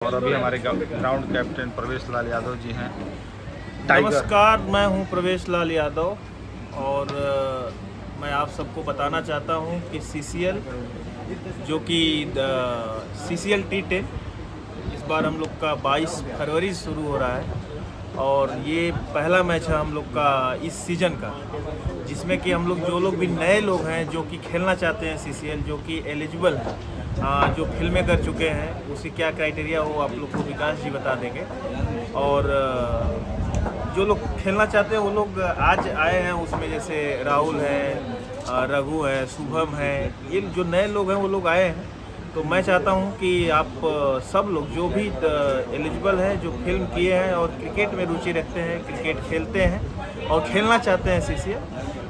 और अभी हमारे ग्राउंड कैप्टन प्रवेश लाल यादव जी हैं। नमस्कार, मैं हूं प्रवेश लाल यादव और मैं आप सबको बताना चाहता हूं कि CCL जो कि CCL T10 इस बार हम लोग का 22 फरवरी से शुरू हो रहा है और ये पहला मैच है हम लोग का इस सीज़न का, जिसमें कि हम लोग जो लोग भी नए लोग हैं जो कि खेलना चाहते हैं CCL, जो कि एलिजिबल हैं, जो फिल्में कर चुके हैं, उसकी क्या क्राइटेरिया हो आप लोग को विकास जी बता देंगे। और जो लोग खेलना चाहते हैं वो लोग आज आए हैं, उसमें जैसे राहुल है, रघु है, शुभम है, ये जो नए लोग हैं वो लोग आए हैं। तो मैं चाहता हूं कि आप सब लोग जो भी एलिजिबल हैं, जो फिल्म किए हैं और क्रिकेट में रुचि रखते हैं, क्रिकेट खेलते हैं और खेलना चाहते हैं CCL,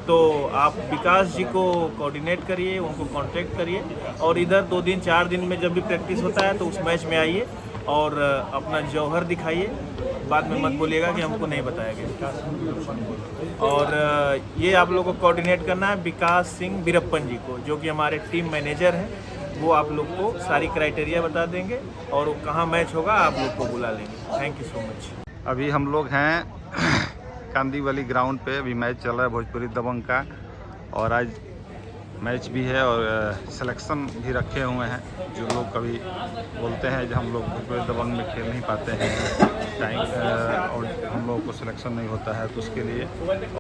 तो आप विकास जी को कोऑर्डिनेट करिए, उनको कांटेक्ट करिए और इधर 2 दिन 4 दिन में जब भी प्रैक्टिस होता है तो उस मैच में आइए और अपना जौहर दिखाइए। बाद में मत बोलिएगा कि हमको नहीं बताया गया। और ये आप लोगों को कोऑर्डिनेट करना है विकास सिंह बीरप्पन जी को, जो कि हमारे टीम मैनेजर हैं। वो आप लोग को सारी क्राइटेरिया बता देंगे और वो कहाँ मैच होगा आप लोग को बुला लेंगे। Thank you so much. अभी हम लोग हैं कांदीवली ग्राउंड पे, अभी मैच चल रहा है भोजपुरी दबंग का और आज मैच भी है और सिलेक्शन भी रखे हुए हैं। जो लोग कभी बोलते हैं जो हम लोग भोजपुरी दबंग में खेल नहीं पाते हैं टाइम और हम लोगों को सिलेक्शन नहीं होता है, तो उसके लिए